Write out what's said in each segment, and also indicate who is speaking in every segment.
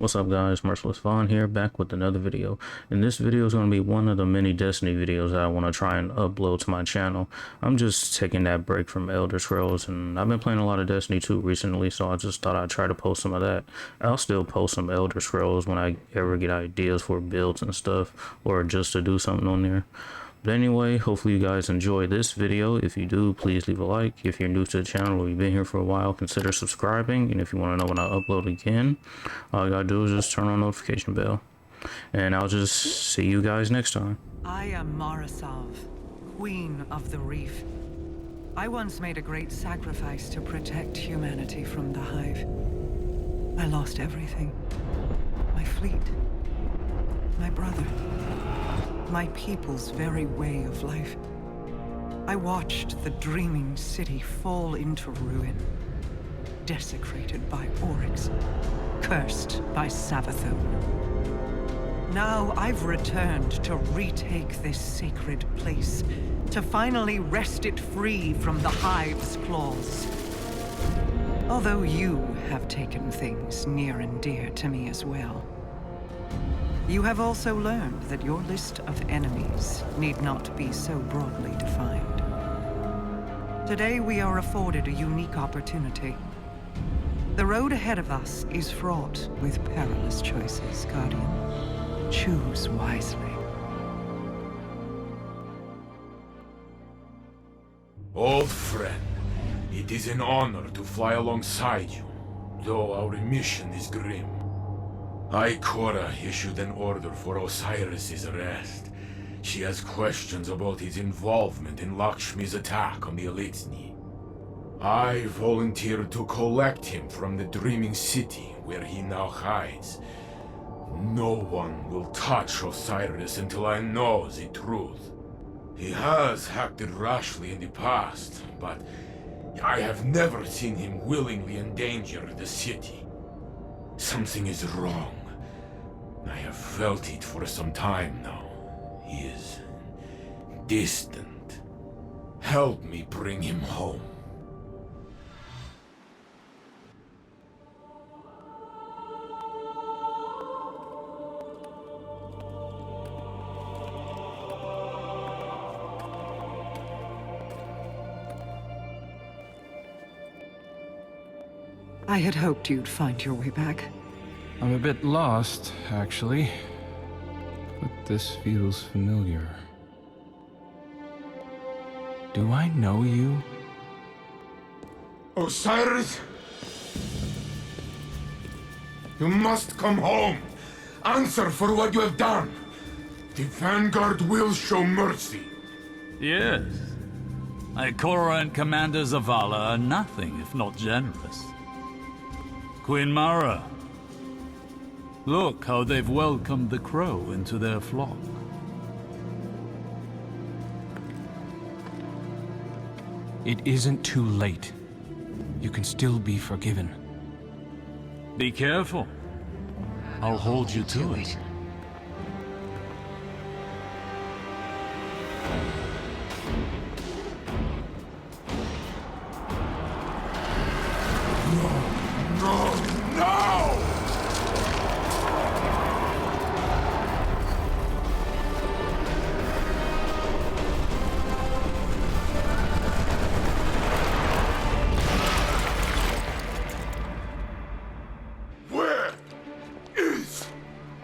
Speaker 1: What's up guys, Merciless Vaughn here, back with another video. And this video is going to be one of the many Destiny videos that I want to try and upload to my channel. I'm just taking that break from Elder Scrolls, and I've been playing a lot of Destiny 2 recently, so I just thought I'd try to post some of that. I'll still post some Elder Scrolls when I ever get ideas for builds and stuff, or just to do something on there. But anyway, hopefully you guys enjoy this video. If you do, please leave a like. If you're new to the channel or you've been here for a while, consider subscribing. And if you want to know when I upload again, all you gotta do is just turn on notification bell. And I'll just see you guys next time.
Speaker 2: I am Mara Sov, Queen of the Reef. I once made a great sacrifice to protect humanity from the Hive. I lost everything. My fleet. My brother. My people's very way of life. I watched the dreaming city fall into ruin, desecrated by Oryx, cursed by Savathun. Now I've returned to retake this sacred place, to finally wrest it free from the Hive's claws. Although you have taken things near and dear to me as well. You have also learned that your list of enemies need not be so broadly defined. Today we are afforded a unique opportunity. The road ahead of us is fraught with perilous choices, Guardian. Choose wisely.
Speaker 3: Old friend, it is an honor to fly alongside you, though our mission is grim. Ikora issued an order for Osiris's arrest. She has questions about his involvement in Lakshmi's attack on the Elitsni. I volunteered to collect him from the Dreaming City, where he now hides. No one will touch Osiris until I know the truth. He has acted rashly in the past, but I have never seen him willingly endanger the city. Something is wrong. I have felt it for some time now. He is distant. Help me bring him home.
Speaker 2: I had hoped you'd find your way back.
Speaker 4: I'm a bit lost, actually. But this feels familiar. Do I know you?
Speaker 3: Osiris? You must come home. Answer for what you have done. The Vanguard will show mercy.
Speaker 5: Yes. Ikora and Commander Zavala are nothing if not generous. Queen Mara. Look how they've welcomed the crow into their flock.
Speaker 4: It isn't too late. You can still be forgiven.
Speaker 5: Be careful. I'll hold you to it.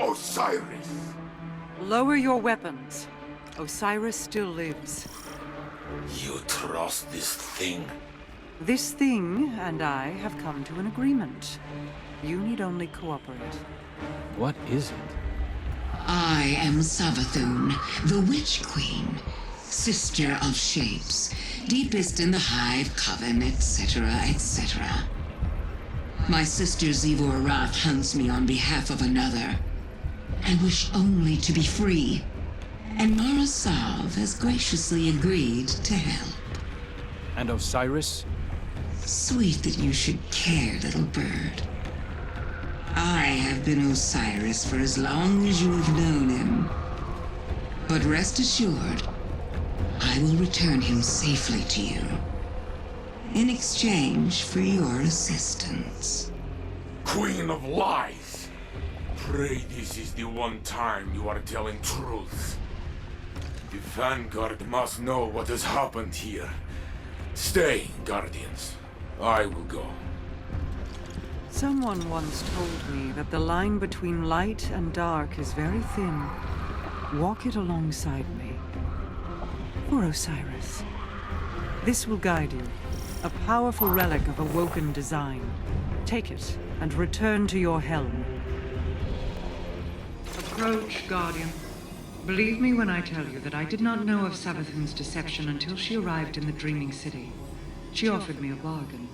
Speaker 3: Osiris!
Speaker 2: Lower your weapons. Osiris still lives.
Speaker 3: You trust this thing?
Speaker 2: This thing and I have come to an agreement. You need only cooperate.
Speaker 4: What is it?
Speaker 6: I am Savathun, the Witch Queen, sister of shapes, deepest in the Hive Coven, etc., etc. My sister Zivor Wrath hunts me on behalf of another. I wish only to be free, and Mara Sov has graciously agreed to help.
Speaker 4: And Osiris?
Speaker 6: Sweet that you should care, little bird. I have been Osiris for as long as you have known him. But rest assured, I will return him safely to you, in exchange for your assistance.
Speaker 3: Queen of Lies! pray this is the one time you are telling truth. The Vanguard must know what has happened here. Stay, Guardians. I will go.
Speaker 2: Someone once told me that the line between light and dark is very thin. Walk it alongside me. For Osiris. This will guide you. A powerful relic of awoken design. Take it and return to your helm. Approach, Guardian. Believe me when I tell you that I did not know of Savathun's deception until she arrived in the Dreaming City. She offered me a bargain.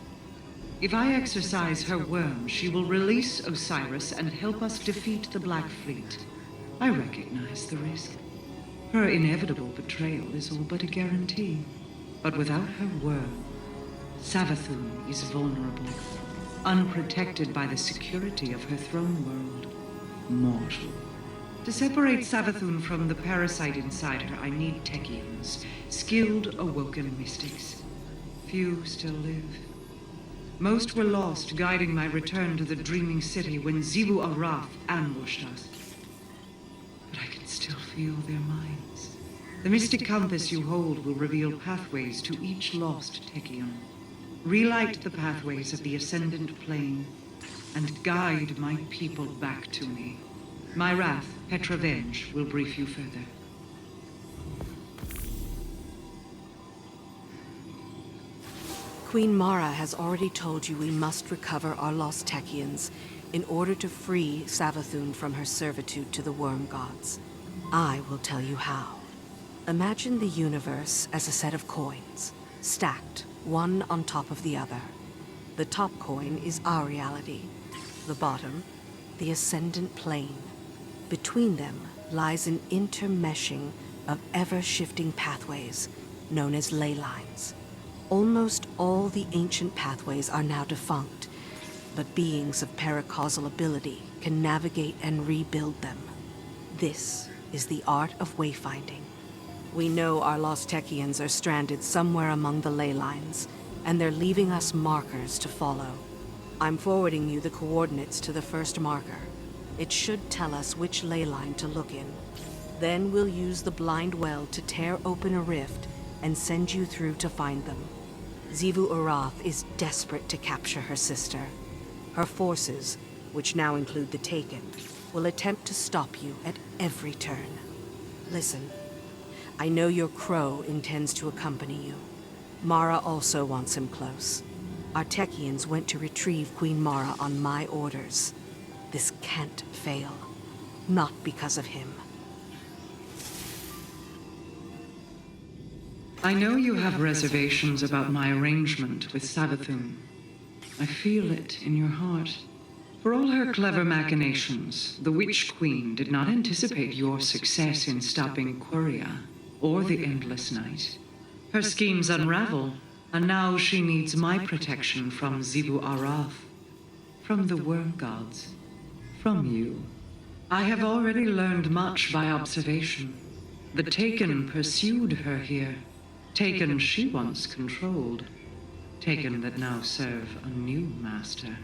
Speaker 2: If I exercise her worm, she will release Osiris and help us defeat the Black Fleet. I recognize the risk. Her inevitable betrayal is all but a guarantee. But without her worm, Savathun is vulnerable, unprotected by the security of her throne world. Mortal. To separate Savathun from the parasite inside her, I need Techians, skilled awoken mystics. Few still live. Most were lost, guiding my return to the Dreaming City when Xivu Arath ambushed us. But I can still feel their minds. The mystic compass you hold will reveal pathways to each lost Techion. Relight the pathways of the Ascendant Plane, and guide my people back to me. My wrath, Petravenge, will brief you further.
Speaker 7: Queen Mara has already told you we must recover our lost Techians in order to free Savathun from her servitude to the Worm Gods. I will tell you how. Imagine the universe as a set of coins, stacked, one on top of the other. The top coin is our reality. The bottom, the Ascendant Plane. Between them lies an intermeshing of ever-shifting pathways, known as ley lines. Almost all the ancient pathways are now defunct, but beings of paracausal ability can navigate and rebuild them. This is the art of wayfinding. We know our lost Techians are stranded somewhere among the ley lines, and they're leaving us markers to follow. I'm forwarding you the coordinates to the first marker. It should tell us which ley line to look in. Then we'll use the blind well to tear open a rift and send you through to find them. Xivu Arath is desperate to capture her sister. Her forces, which now include the Taken, will attempt to stop you at every turn. Listen, I know your crow intends to accompany you. Mara also wants him close. Our Techians went to retrieve Queen Mara on my orders. This can't fail. Not because of him.
Speaker 2: I know you have reservations about my arrangement with Savathun. I feel it in your heart. For all her clever machinations, the Witch Queen did not anticipate your success in stopping Quria or the Endless Night. Her schemes unravel, and now she needs my protection from Xivu Arath, from the Worm Gods, from you. I have already learned much by observation. The Taken pursued her here. Taken she once controlled. Taken that now serve a new master.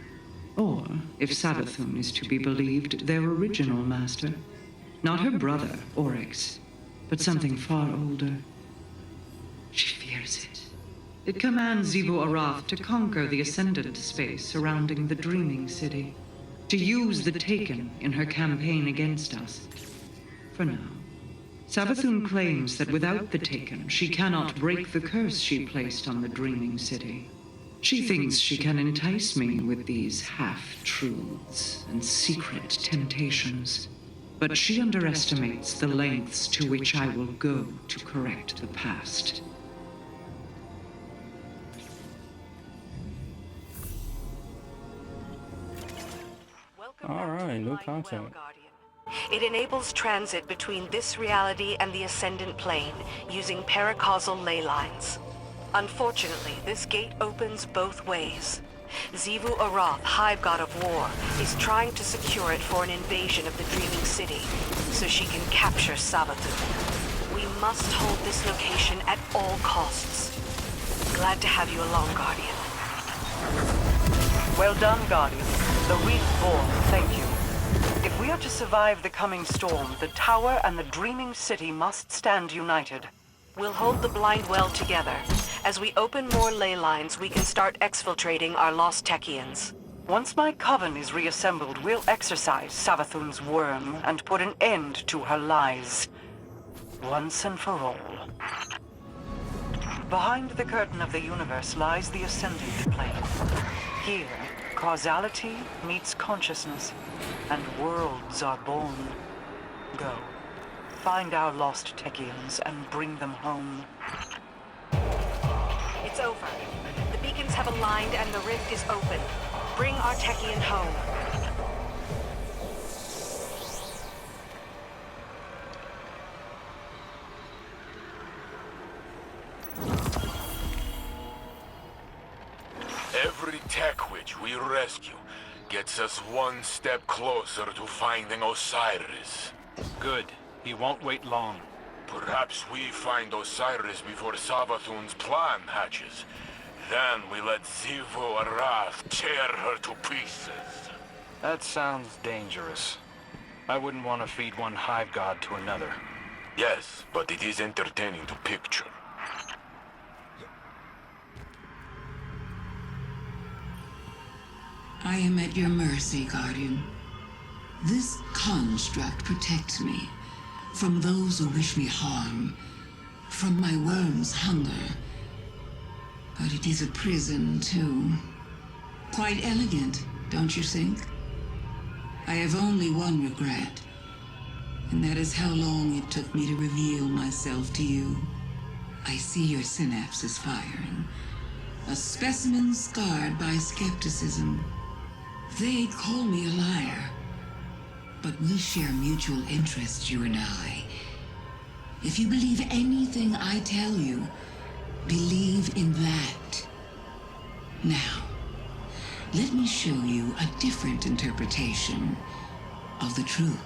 Speaker 2: Or, if Savathun is to be believed, their original master. Not her brother, Oryx, but something far older. She fears it. It commands Xivu Arath to conquer the Ascendant space surrounding the Dreaming City. To use the Taken in her campaign against us. For now. Savathun claims that without the Taken, she cannot break the curse she placed on the Dreaming City. She thinks she can entice me with these half-truths and secret temptations. But she underestimates the lengths to which I will go to correct the past.
Speaker 1: All right, new content.
Speaker 7: It enables transit between this reality and the Ascendant Plane using paracausal ley lines. Unfortunately, this gate opens both ways. Xivu Arath, Hive God of War, is trying to secure it for an invasion of the Dreaming City, so she can capture Savathun. We must hold this location at all costs. Glad to have you along, Guardian.
Speaker 2: Well done, Guardian. The Reef bore, thank you. If we are to survive the coming storm, the tower and the dreaming city must stand united.
Speaker 7: We'll hold the blind well together. As we open more ley lines, we can start exfiltrating our lost Techians.
Speaker 2: Once my coven is reassembled, we'll exorcise Savathun's worm and put an end to her lies. Once and for all. Behind the curtain of the universe lies the Ascendant Plane. Here, causality meets consciousness, and worlds are born. Go. Find our lost Techians and bring them home.
Speaker 7: It's over. The beacons have aligned and the rift is open. Bring our Techian home.
Speaker 3: Every tech witch we rescue gets us one step closer to finding Osiris.
Speaker 8: Good. He won't wait long.
Speaker 3: Perhaps we find Osiris before Savathun's plan hatches. Then we let Xivu Arath tear her to pieces.
Speaker 8: That sounds dangerous. I wouldn't want to feed one hive god to another.
Speaker 3: Yes, but it is entertaining to picture.
Speaker 6: I am at your mercy, Guardian. This construct protects me from those who wish me harm, from my worm's hunger. But it is a prison, too. Quite elegant, don't you think? I have only one regret, and that is how long it took me to reveal myself to you. I see your synapses firing. A specimen scarred by skepticism. They'd call me a liar. But we share mutual interests, you and I. If you believe anything I tell you, believe in that. Now, let me show you a different interpretation of the truth.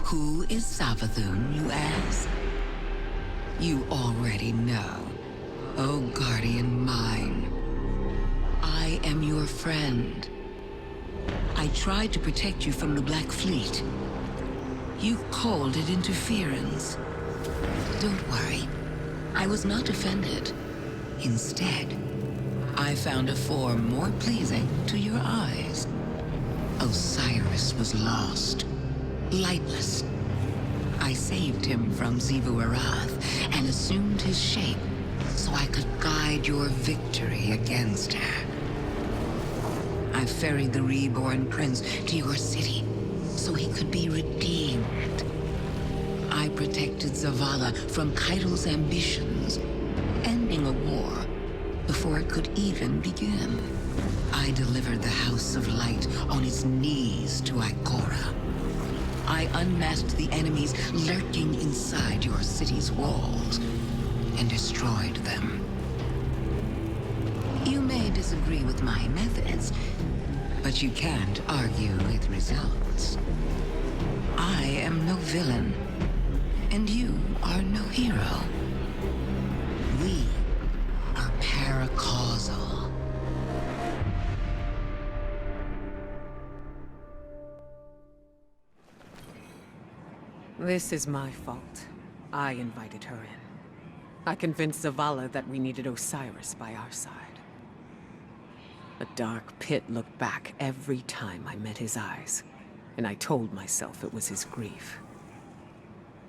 Speaker 6: Who is Savathun, you ask? You already know. Oh, guardian mine. I am your friend. I tried to protect you from the Black Fleet. You called it interference. Don't worry. I was not offended. Instead, I found a form more pleasing to your eyes. Osiris was lost. Lightless. I saved him from Xivu Arath and assumed his shape so I could guide your victory against her. I ferried the reborn prince to your city so he could be redeemed. I protected Zavala from Kaido's ambitions, ending a war before it could even begin. I delivered the House of Light on its knees to Ikora. I unmasked the enemies lurking inside your city's walls and destroyed them. You may disagree with my methods, but you can't argue with results. I am no villain, and you are no hero. We are paracausal.
Speaker 9: This is my fault. I invited her in. I convinced Zavala that we needed Osiris by our side. A dark pit looked back every time I met his eyes, and I told myself it was his grief.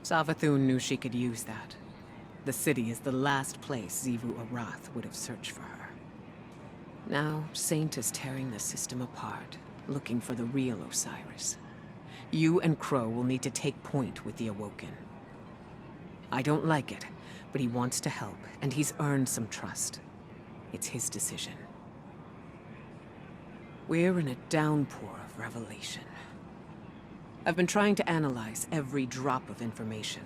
Speaker 9: Savathun knew she could use that. The city is the last place Xivu Arath would have searched for her. Now, Saint is tearing the system apart, looking for the real Osiris. You and Crow will need to take point with the Awoken. I don't like it, but he wants to help, and he's earned some trust. It's his decision. We're in a downpour of revelation. I've been trying to analyze every drop of information,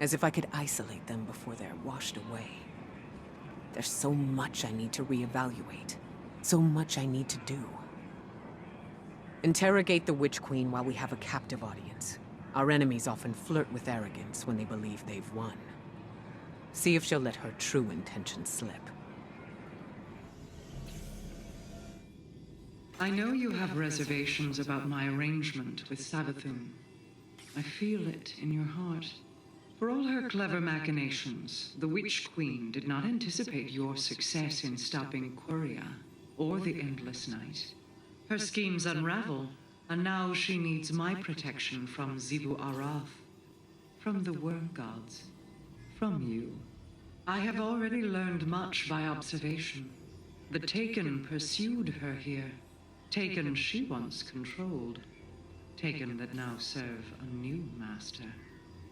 Speaker 9: as if I could isolate them before they're washed away. There's so much I need to reevaluate, so much I need to do. Interrogate the Witch Queen while we have a captive audience. Our enemies often flirt with arrogance when they believe they've won. See if she'll let her true intentions slip.
Speaker 2: I know you have reservations about my arrangement with Savathun. I feel it in your heart. For all her clever machinations, the Witch Queen did not anticipate your success in stopping Quria or the Endless Night. Her schemes unravel, and now she needs my protection from Xivu Arath, from the Worm Gods, from you. I have already learned much by observation. The Taken pursued her here. Taken she once controlled. Taken that now serve a new master.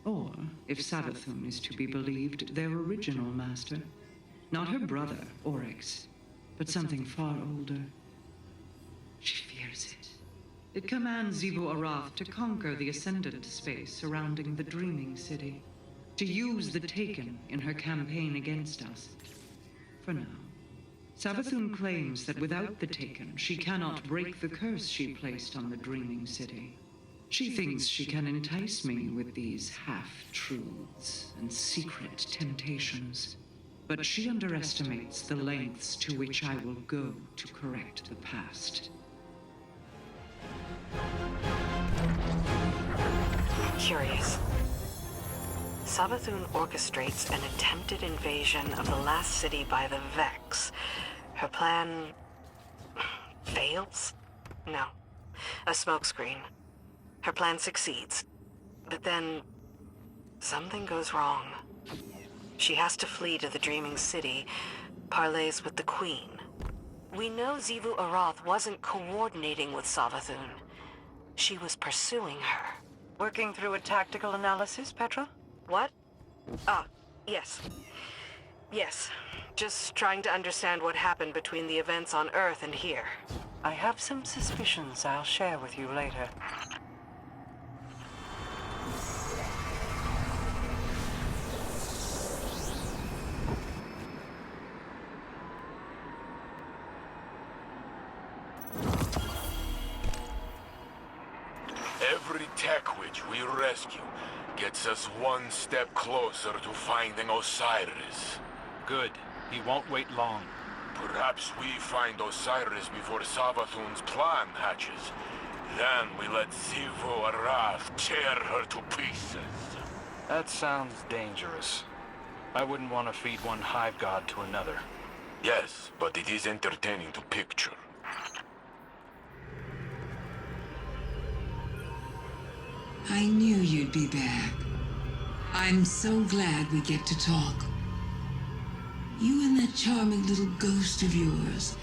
Speaker 2: Or, if Savathun is to be believed, their original master. Not her brother, Oryx, but something far older. She fears it. It commands Xivu Arath to conquer the Ascendant space surrounding the Dreaming City. To use the Taken in her campaign against us. For now. Savathun claims that without the Taken, she cannot break the curse she placed on the Dreaming City. She thinks she can entice me with these half-truths and secret temptations. But she underestimates the lengths to which I will go to correct the past.
Speaker 7: Curious. Savathun orchestrates an attempted invasion of the last city by the Vex. Her plan... fails? No. A smokescreen. Her plan succeeds. But then... something goes wrong. She has to flee to the Dreaming City, parleys with the Queen. We know Xivu Arath wasn't coordinating with Savathun. She was pursuing her.
Speaker 2: Working through a tactical analysis, Petra?
Speaker 7: What? Yes. Yes. Just trying to understand what happened between the events on Earth and here.
Speaker 2: I have some suspicions I'll share with you later.
Speaker 3: Every tech witch we rescue gets us one step closer to finding Osiris.
Speaker 8: Good. He won't wait long.
Speaker 3: Perhaps we find Osiris before Savathun's plan hatches. Then we let Xivu Arath tear her to pieces.
Speaker 8: That sounds dangerous. I wouldn't want to feed one hive god to another.
Speaker 3: Yes, but it is entertaining to picture.
Speaker 6: I knew you'd be back. I'm so glad we get to talk. You and that charming little ghost of yours,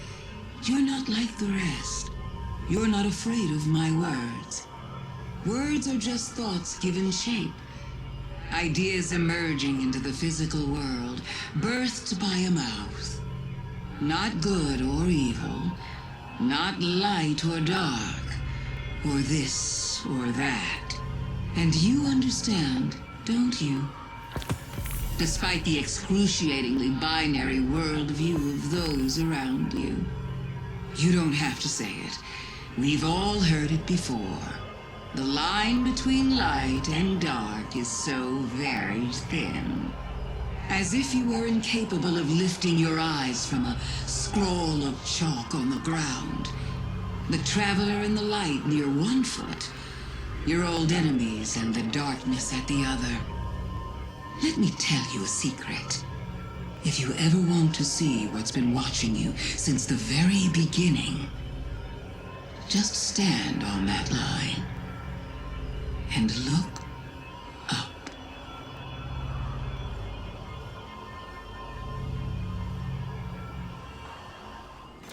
Speaker 6: you're not like the rest. You're not afraid of my words. Words are just thoughts given shape. Ideas emerging into the physical world, birthed by a mouth. Not good or evil, not light or dark, or this or that. And you understand, don't you? Despite the excruciatingly binary worldview of those around you. You don't have to say it. We've all heard it before. The line between light and dark is so very thin. As if you were incapable of lifting your eyes from a scroll of chalk on the ground. The traveler in the light near one foot, your old enemies and the darkness at the other. Let me tell you a secret. If you ever want to see what's been watching you since the very beginning, just stand on that line and look up.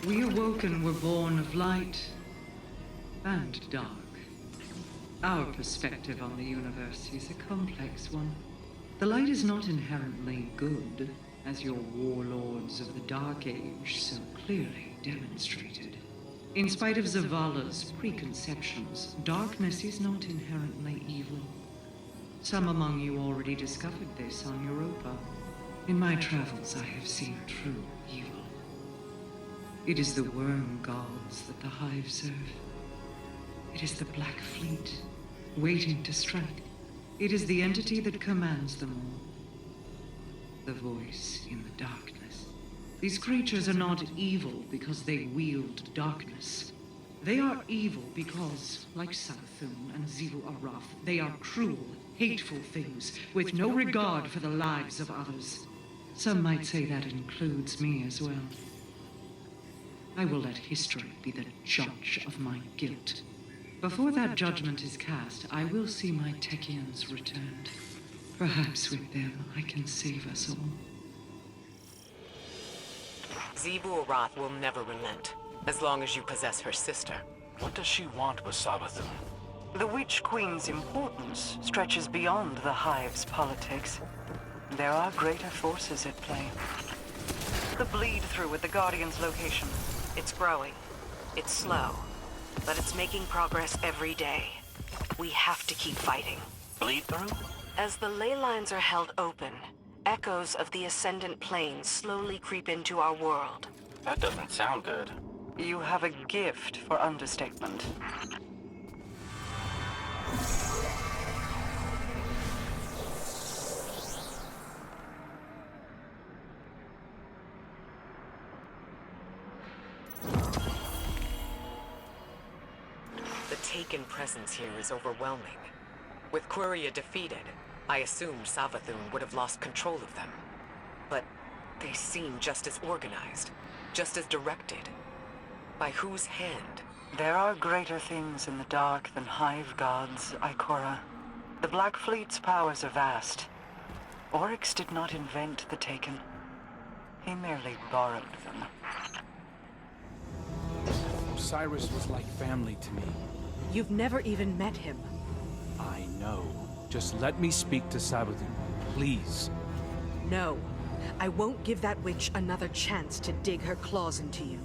Speaker 2: We awoken were born of light and dark. Our perspective on the universe is a complex one. The light is not inherently good, as your warlords of the Dark Age so clearly demonstrated. In spite of Zavala's preconceptions, darkness is not inherently evil. Some among you already discovered this on Europa. In my travels, I have seen true evil. It is the worm gods that the Hive serve. It is the Black Fleet, waiting to strike. It is the entity that commands them all. The voice in the darkness. These creatures are not evil because they wield darkness. They are evil because, like Savathun and Xivu Arath, they are cruel, hateful things with no regard for the lives of others. Some might say that includes me as well. I will let history be the judge of my guilt. Before that judgment is cast, I will see my Techians returned. Perhaps with them I can save us all.
Speaker 9: Xivu Arath will never relent, as long as you possess her sister.
Speaker 8: What does she want with Savathun?
Speaker 2: The Witch Queen's importance stretches beyond the Hive's politics. There are greater forces at play. The bleed-through at the Guardian's location.
Speaker 7: It's growing. It's slow, but it's making progress every day. We have to keep fighting.
Speaker 8: Bleed through?
Speaker 7: As the ley lines are held open, echoes of the Ascendant Planes slowly creep into our world.
Speaker 8: That doesn't sound good.
Speaker 2: You have a gift for understatement.
Speaker 9: The Taken presence here is overwhelming. With Quria defeated, I assumed Savathun would have lost control of them. But they seem just as organized, just as directed. By whose hand?
Speaker 2: There are greater things in the dark than Hive gods, Ikora. The Black Fleet's powers are vast. Oryx did not invent the Taken. He merely borrowed them.
Speaker 4: Osiris was like family to me.
Speaker 7: You've never even met him.
Speaker 4: I know. Just let me speak to Savathun, please.
Speaker 7: No, I won't give that witch another chance to dig her claws into you.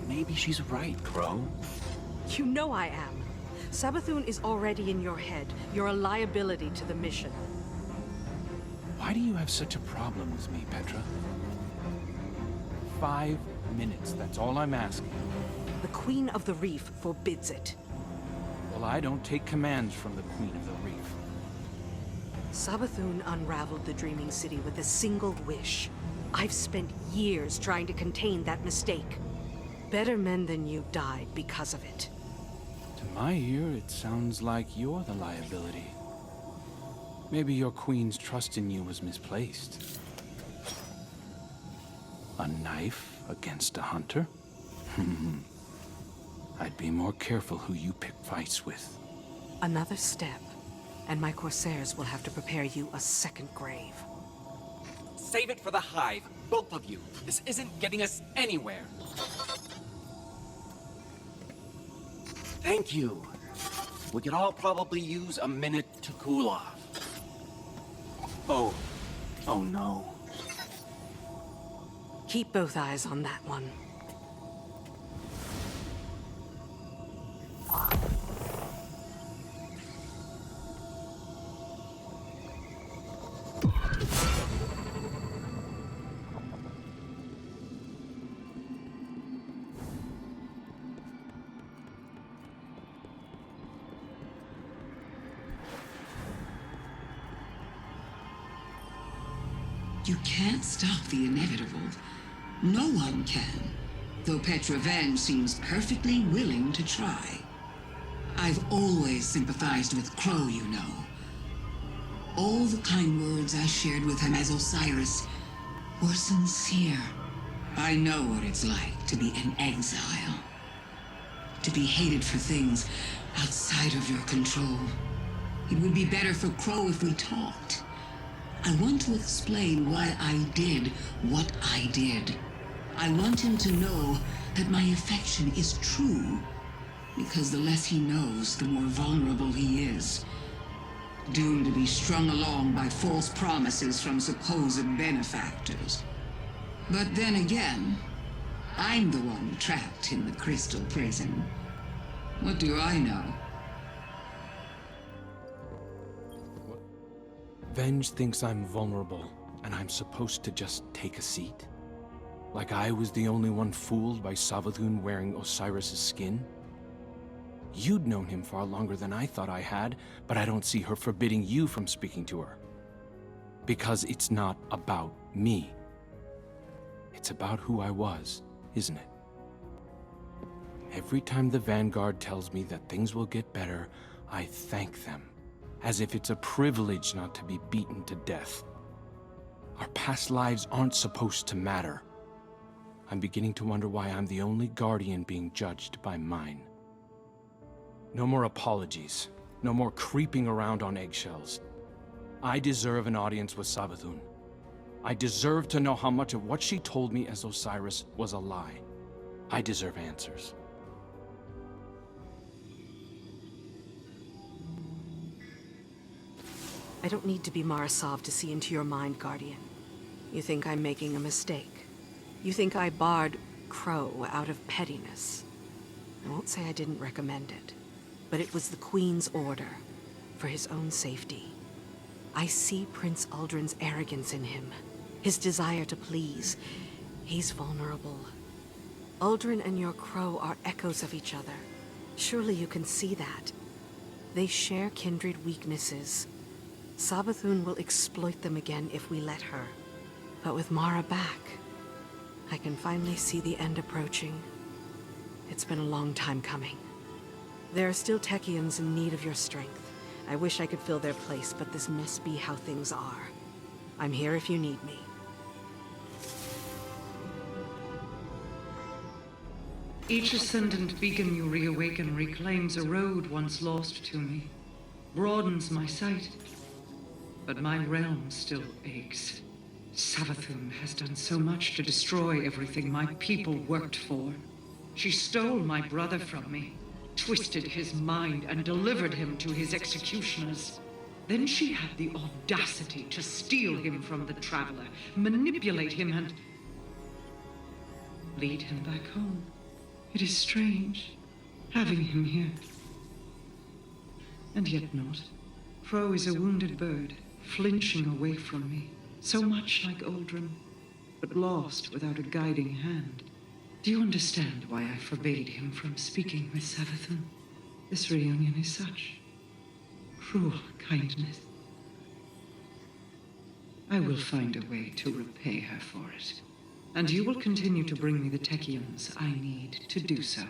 Speaker 8: Maybe she's right, Crow.
Speaker 7: You know I am. Savathun is already in your head. You're a liability to the mission.
Speaker 4: Why do you have such a problem with me, Petra? 5 minutes, that's all I'm asking.
Speaker 7: The Queen of the Reef forbids it.
Speaker 4: Well, I don't take commands from the Queen of the Reef.
Speaker 7: Savathun unraveled the Dreaming City with a single wish. I've spent years trying to contain that mistake. Better men than you died because of it.
Speaker 4: To my ear, it sounds like you're the liability. Maybe your queen's trust in you was misplaced. A knife against a hunter? I'd be more careful who you pick fights with.
Speaker 7: Another step, and my Corsairs will have to prepare you a second grave.
Speaker 10: Save it for the Hive, both of you. This isn't getting us anywhere. Thank you. We could all probably use a minute to cool off. Oh no.
Speaker 7: Keep both eyes on that one.
Speaker 6: You can't stop the inevitable. No one can. Though Petra Venge seems perfectly willing to try. I've always sympathized with Crow, you know. All the kind words I shared with him as Osiris were sincere. I know what it's like to be an exile. To be hated for things outside of your control. It would be better for Crow if we talked. I want to explain why I did what I did. I want him to know that my affection is true, because the less he knows, the more vulnerable he is. Doomed to be strung along by false promises from supposed benefactors. But then again, I'm the one trapped in the crystal prison. What do I know?
Speaker 4: Venge thinks I'm vulnerable, and I'm supposed to just take a seat? Like I was the only one fooled by Savathun wearing Osiris' skin? You'd known him far longer than I thought I had, but I don't see her forbidding you from speaking to her. Because it's not about me. It's about who I was, isn't it? Every time the Vanguard tells me that things will get better, I thank them, as if it's a privilege not to be beaten to death. Our past lives aren't supposed to matter. I'm beginning to wonder why I'm the only Guardian being judged by mine. No more apologies. No more creeping around on eggshells. I deserve an audience with Savathun. I deserve to know how much of what she told me as Osiris was a lie. I deserve answers.
Speaker 7: I don't need to be Marasov to see into your mind, Guardian. You think I'm making a mistake. You think I barred Crow out of pettiness. I won't say I didn't recommend it, but it was the Queen's order, for his own safety. I see Prince Uldren's arrogance in him, his desire to please. He's vulnerable. Uldren and your Crow are echoes of each other. Surely you can see that. They share kindred weaknesses. Savathun will exploit them again if we let her. But with Mara back, I can finally see the end approaching. It's been a long time coming. There are still Techeuns in need of your strength. I wish I could fill their place, but this must be how things are. I'm here if you need me.
Speaker 2: Each ascendant beacon you reawaken reclaims a road once lost to me, broadens my sight. But my realm still aches. Savathun has done so much to destroy everything my people worked for. She stole my brother from me, twisted his mind, and delivered him to his executioners. Then she had the audacity to steal him from the Traveler, manipulate him, and lead him back home. It is strange, having him here. And yet not. Crow is a wounded bird, flinching away from me, so much like Uldren, but lost without a guiding hand. Do you understand why I forbade him from speaking with Savathun? This reunion is such cruel kindness. I will find a way to repay her for it, and you will continue to bring me the Techeuns I need to do so.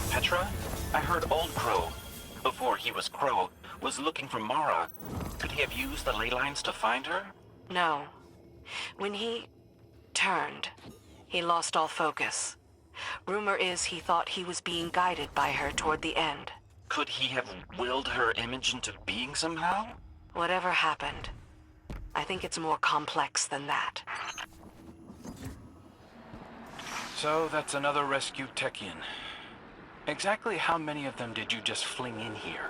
Speaker 10: Petra? I heard old Crow, before he was Crow, was looking for Mara. Could he have used the ley lines to find her?
Speaker 7: No. When he turned, he lost all focus. Rumor is he thought he was being guided by her toward the end.
Speaker 10: Could he have willed her image into being somehow?
Speaker 7: Whatever happened, I think it's more complex than that.
Speaker 8: So that's another rescued Techeuan. Exactly how many of them did you just fling in here?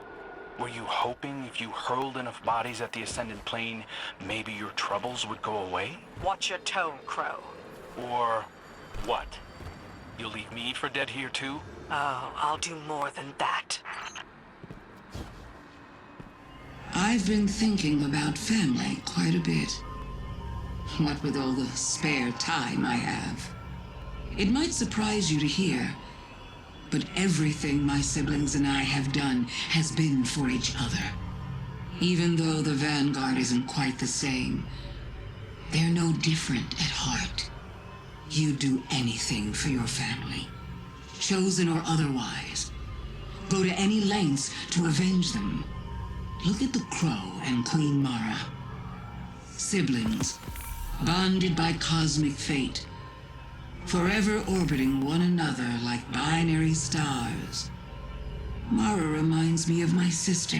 Speaker 8: Were you hoping if you hurled enough bodies at the Ascendant Plane, maybe your troubles would go away?
Speaker 7: Watch your tone, Crow.
Speaker 8: Or what? You'll leave me for dead here too?
Speaker 7: Oh, I'll do more than that.
Speaker 6: I've been thinking about family quite a bit. What with all the spare time I have. It might surprise you to hear, but everything my siblings and I have done has been for each other. Even though the Vanguard isn't quite the same, they're no different at heart. You'd do anything for your family, chosen or otherwise. Go to any lengths to avenge them. Look at the Crow and Queen Mara. Siblings, bonded by cosmic fate, forever orbiting one another like binary stars. Mara reminds me of my sister.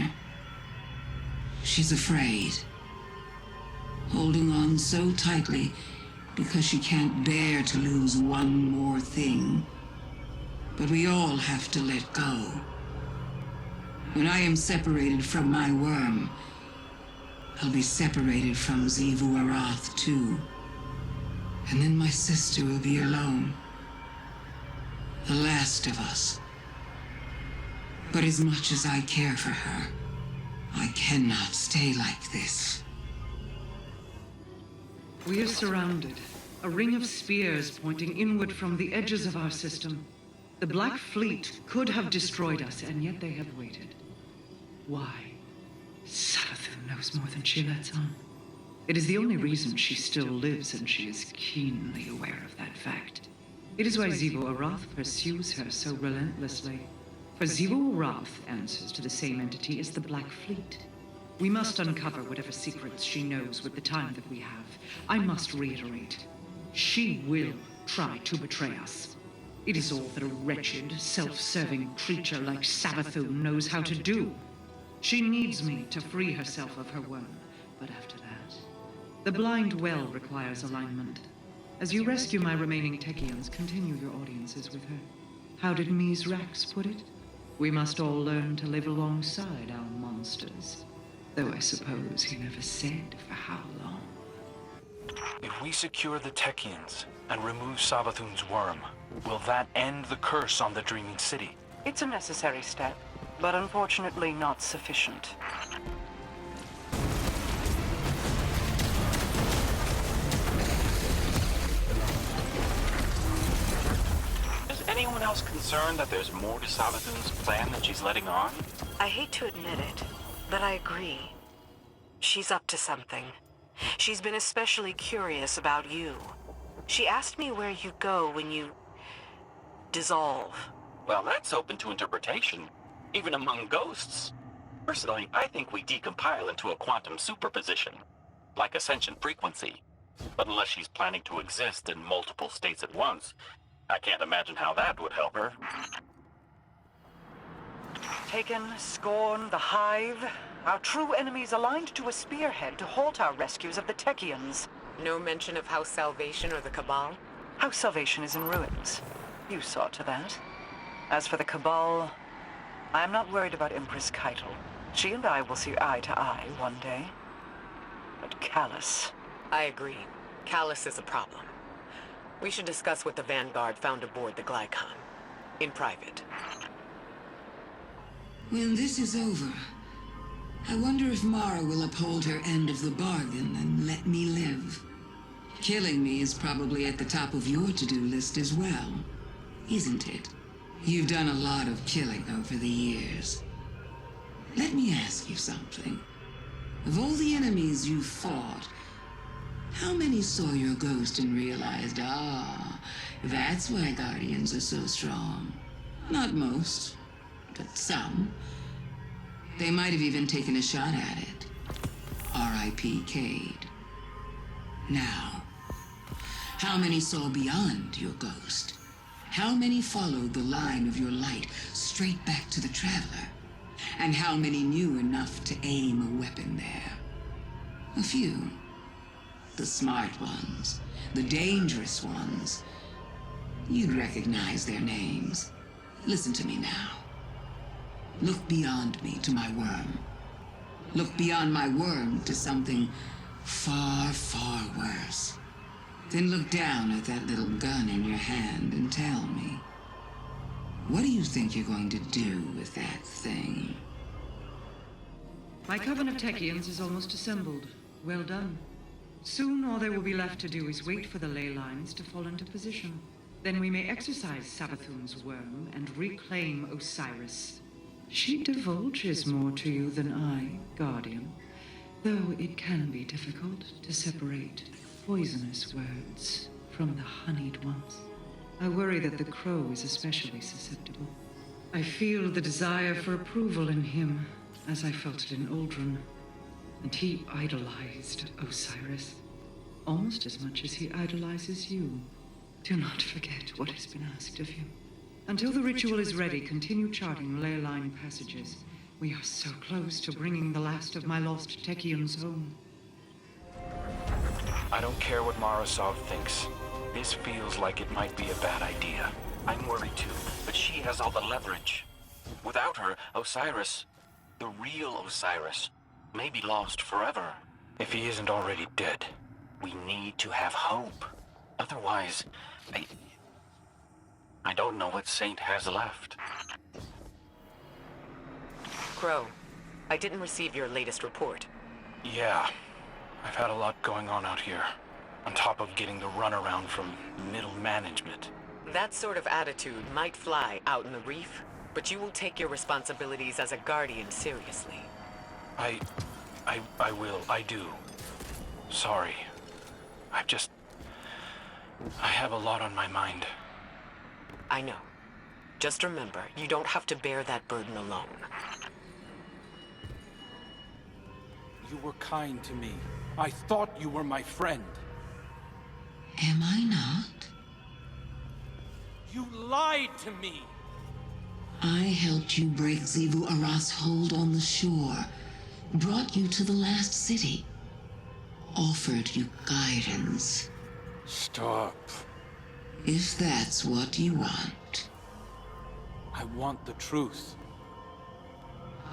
Speaker 6: She's afraid, holding on so tightly because she can't bear to lose one more thing. But we all have to let go. When I am separated from my worm, I'll be separated from Xivu Arath too. And then my sister will be alone. The last of us. But as much as I care for her, I cannot stay like this.
Speaker 2: We are surrounded. A ring of spears pointing inward from the edges of our system. The Black Fleet could have destroyed us, and yet they have waited. Why? Savathun knows more than she lets on. It is the only reason she still lives, and she is keenly aware of that fact. It is why Xivu Arath pursues her so relentlessly. For Xivu Arath answers to the same entity as the Black Fleet. We must uncover whatever secrets she knows with the time that we have. I must reiterate, she will try to betray us. It is all that a wretched, self-serving creature like Savathun knows how to do. She needs me to free herself of her worm, but after that, the blind well requires alignment. As you rescue my remaining Techians, continue your audiences with her. How did Mies Rax put it? We must all learn to live alongside our monsters. Though I suppose he never said for how long.
Speaker 8: If we secure the Techians and remove Savathun's worm, will that end the curse on the Dreaming City?
Speaker 2: It's a necessary step, but unfortunately not sufficient.
Speaker 10: Is anyone else concerned that there's more to Savathun's plan than she's letting on?
Speaker 7: I hate to admit it, but I agree. She's up to something. She's been especially curious about you. She asked me where you go when you dissolve.
Speaker 10: Well, that's open to interpretation, even among ghosts. Personally, I think we decompile into a quantum superposition, like ascension frequency. But unless she's planning to exist in multiple states at once, I can't imagine how that would help her.
Speaker 2: Taken, Scorn, the Hive. Our true enemies aligned to a spearhead to halt our rescues of the Techians.
Speaker 9: No mention of House Salvation or the Cabal?
Speaker 2: House Salvation is in ruins. You saw to that. As for the Cabal, I am not worried about Empress Keitel. She and I will see eye to eye one day. But Callus...
Speaker 9: I agree. Callus is a problem. We should discuss what the Vanguard found aboard the Glykon. In private.
Speaker 6: When this is over, I wonder if Mara will uphold her end of the bargain and let me live. Killing me is probably at the top of your to-do list as well, isn't it? You've done a lot of killing over the years. Let me ask you something. Of all the enemies you've fought, how many saw your ghost and realized, that's why Guardians are so strong? Not most, but some. They might have even taken a shot at it. R.I.P. Cade. Now, how many saw beyond your ghost? How many followed the line of your light straight back to the Traveler? And how many knew enough to aim a weapon there? A few. The smart ones, the dangerous ones. You'd recognize their names. Listen to me now. Look beyond me to my worm. Look beyond my worm to something far, far worse. Then look down at that little gun in your hand and tell me, what do you think you're going to do with that thing?
Speaker 2: My coven of Techians is almost assembled. Well done. Soon all there will be left to do is wait for the ley lines to fall into position. Then we may exorcise Savathun's worm and reclaim Osiris. She divulges more to you than I, Guardian, though it can be difficult to separate poisonous words from the honeyed ones. I worry that the crow is especially susceptible. I feel the desire for approval in him, as I felt it in Uldren, and he idolized Osiris, almost as much as he idolizes you. Do not forget what has been asked of you. Until the ritual is ready, continue charting ley line passages. We are so close to bringing the last of my lost Techians home.
Speaker 8: I don't care what Marasov thinks. This feels like it might be a bad idea.
Speaker 10: I'm worried too, but she has all the leverage. Without her, Osiris, the real Osiris, may be lost forever.
Speaker 8: If he isn't already dead.
Speaker 10: We need to have hope. Otherwise, I don't know what Saint has left.
Speaker 9: Crow, I didn't receive your latest report.
Speaker 8: Yeah, I've had a lot going on out here. On top of getting the runaround from middle management.
Speaker 9: That sort of attitude might fly out in the reef, but you will take your responsibilities as a Guardian seriously.
Speaker 8: I will. I do. Sorry. I have a lot on my mind.
Speaker 11: I know. Just remember, you don't have to bear that burden alone.
Speaker 4: You were kind to me. I thought you were my friend.
Speaker 6: Am I not?
Speaker 4: You lied to me!
Speaker 6: I helped you break Xivu Arath's hold on the shore, brought you to the last city, offered you guidance.
Speaker 4: Stop.
Speaker 6: If that's what you want.
Speaker 4: I want the truth.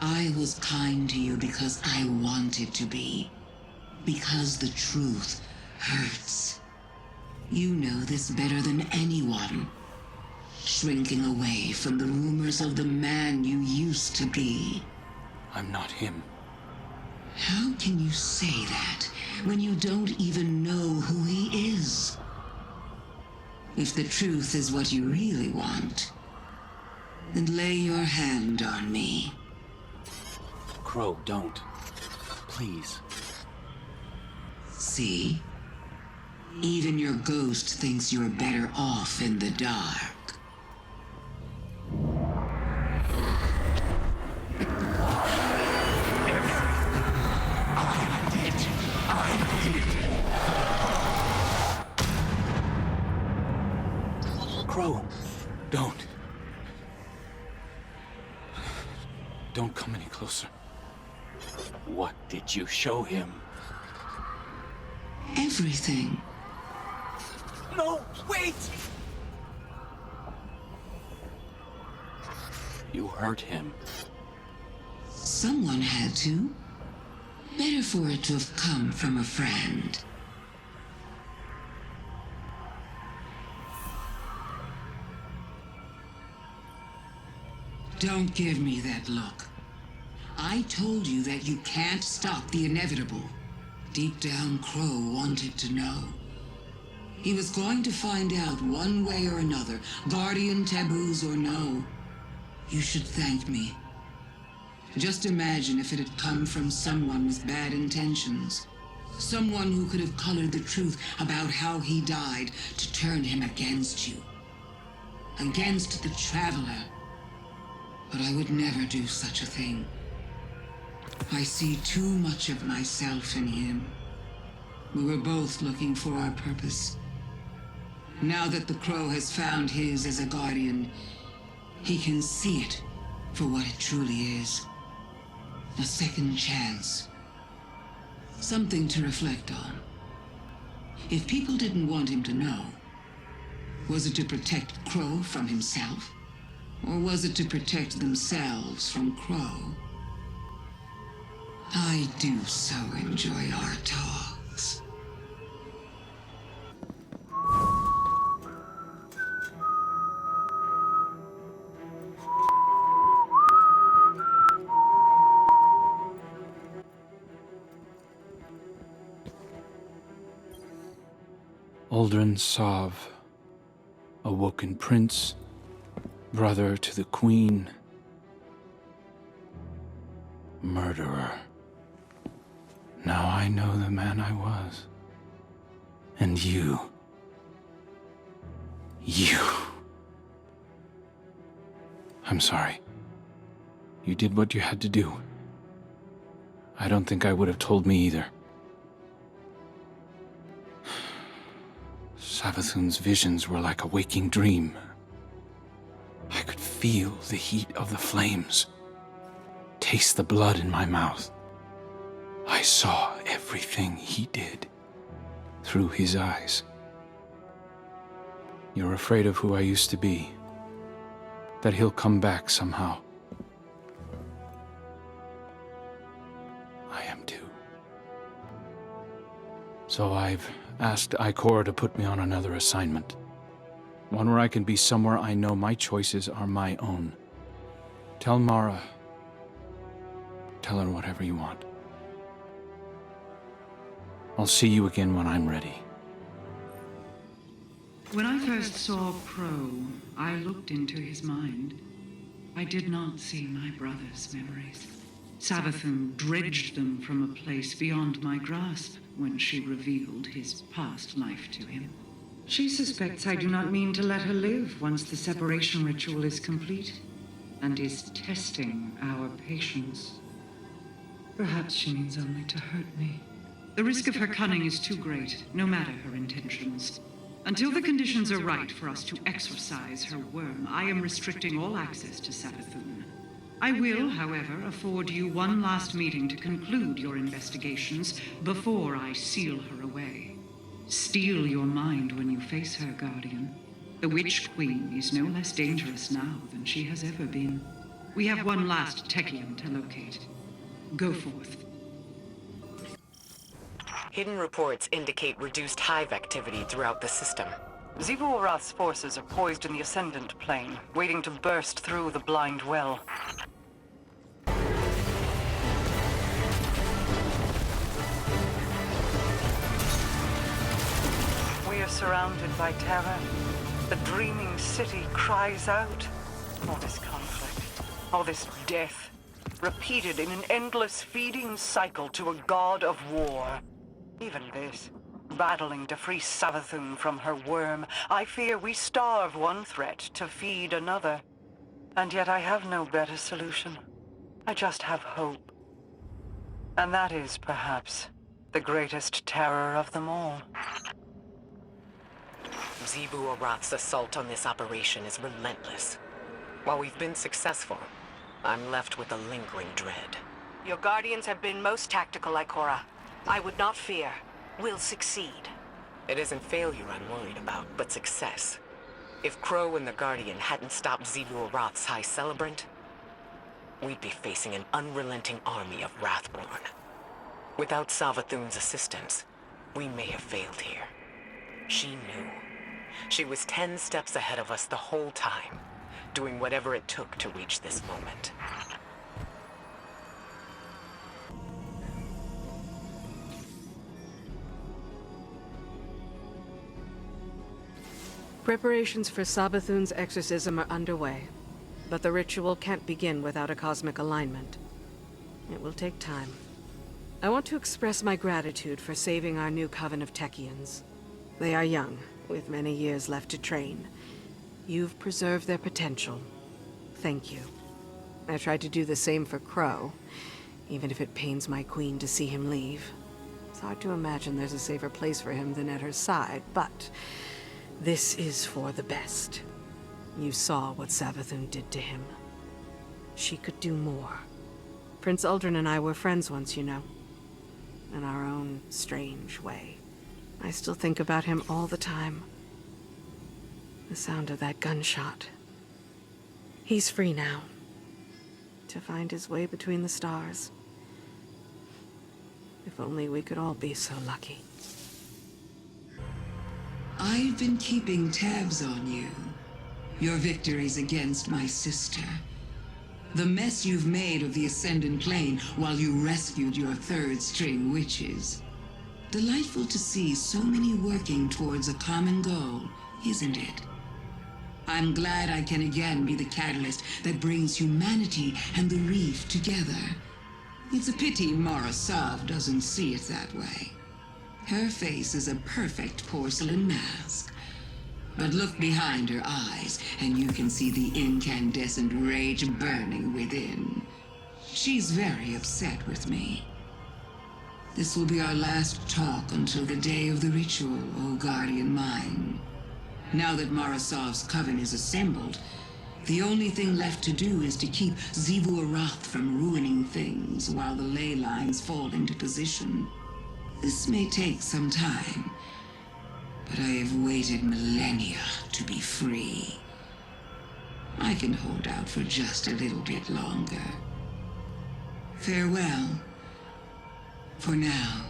Speaker 6: I was kind to you because I wanted to be. Because the truth hurts. You know this better than anyone. Shrinking away from the rumors of the man you used to be.
Speaker 4: I'm not him.
Speaker 6: How can you say that when you don't even know who he is? If the truth is what you really want, then lay your hand on me.
Speaker 4: Crow, don't. Please.
Speaker 6: See? Even your ghost thinks you're better off in the dark.
Speaker 4: Crow, don't. Don't come any closer. What did you show him?
Speaker 6: Everything.
Speaker 4: No, wait! You hurt him.
Speaker 6: Someone had to. Better for it to have come from a friend. Don't give me that look. I told you that you can't stop the inevitable. Deep down, Crow wanted to know. He was going to find out one way or another, guardian taboos or no. You should thank me. Just imagine if it had come from someone with bad intentions. Someone who could have colored the truth about how he died to turn him against you. Against the Traveler. But I would never do such a thing. I see too much of myself in him. We were both looking for our purpose. Now that the Crow has found his as a guardian, he can see it for what it truly is. A second chance. Something to reflect on. If people didn't want him to know, was it to protect Crow from himself? Or was it to protect themselves from Crow? I do so enjoy our talks.
Speaker 4: Uldren Sov, awoken prince, brother to the queen, murderer. Now I know the man I was. And you. I'm sorry. You did what you had to do. I don't think I would have told me either. Savathun's visions were like a waking dream. I could feel the heat of the flames, taste the blood in my mouth. I saw everything he did through his eyes. You're afraid of who I used to be, that he'll come back somehow. I am too. So I've asked Ikora to put me on another assignment. One where I can be somewhere I know my choices are my own. Tell Mara. Tell her whatever you want. I'll see you again when I'm ready.
Speaker 2: When I first saw Crow, I looked into his mind. I did not see my brother's memories. Savathun dredged them from a place beyond my grasp when she revealed his past life to him. She suspects I do not mean to let her live once the separation ritual is complete, and is testing our patience. Perhaps she means only to hurt me. The risk of her cunning is too great, no matter her intentions. Until the conditions are right for us to exorcise her worm, I am restricting all access to Savathun. I will, however, afford you one last meeting to conclude your investigations before I seal her away. Steel your mind when you face her, Guardian. The Witch Queen is no less dangerous now than she has ever been. We have one last Techian to locate. Go forth.
Speaker 11: Hidden reports indicate reduced hive activity throughout the system.
Speaker 2: Xivu Arath's forces are poised in the Ascendant Plane, waiting to burst through the Blind Well. We are surrounded by terror. The dreaming city cries out. All this conflict, all this death, repeated in an endless feeding cycle to a god of war. Even this, battling to free Savathun from her worm, I fear we starve one threat to feed another. And yet I have no better solution. I just have hope. And that is, perhaps, the greatest terror of them all.
Speaker 11: Xivu Arath's assault on this operation is relentless. While we've been successful, I'm left with a lingering dread.
Speaker 7: Your guardians have been most tactical, Ikora. I would not fear. We'll succeed.
Speaker 11: It isn't failure I'm worried about, but success. If Crow and the Guardian hadn't stopped Xivu Arath's High Celebrant, we'd be facing an unrelenting army of Wrathborn. Without Savathun's assistance, we may have failed here. She knew. She was 10 steps ahead of us the whole time, doing whatever it took to reach this moment.
Speaker 7: Preparations for Savathun's exorcism are underway, but the ritual can't begin without a cosmic alignment. It will take time. I want to express my gratitude for saving our new coven of Techians. They are young, with many years left to train. You've preserved their potential. Thank you. I tried to do the same for Crow, even if it pains my queen to see him leave. It's hard to imagine there's a safer place for him than at her side, but this is for the best. You saw what Savathun did to him. She could do more. Prince Uldren and I were friends once, you know. In our own strange way. I still think about him all the time. The sound of that gunshot. He's free now. To find his way between the stars. If only we could all be so lucky.
Speaker 6: I've been keeping tabs on you. Your victories against my sister. The mess you've made of the Ascendant Plane while you rescued your third-string witches. Delightful to see so many working towards a common goal, isn't it? I'm glad I can again be the catalyst that brings humanity and the reef together. It's a pity Mara Sov doesn't see it that way. Her face is a perfect porcelain mask. But look behind her eyes, and you can see the incandescent rage burning within. She's very upset with me. This will be our last talk until the day of the ritual, O Guardian mine. Now that Mara Sov's coven is assembled, the only thing left to do is to keep Xivu Arath from ruining things while the ley lines fall into position. This may take some time, but I have waited millennia to be free. I can hold out for just a little bit longer. Farewell. For now.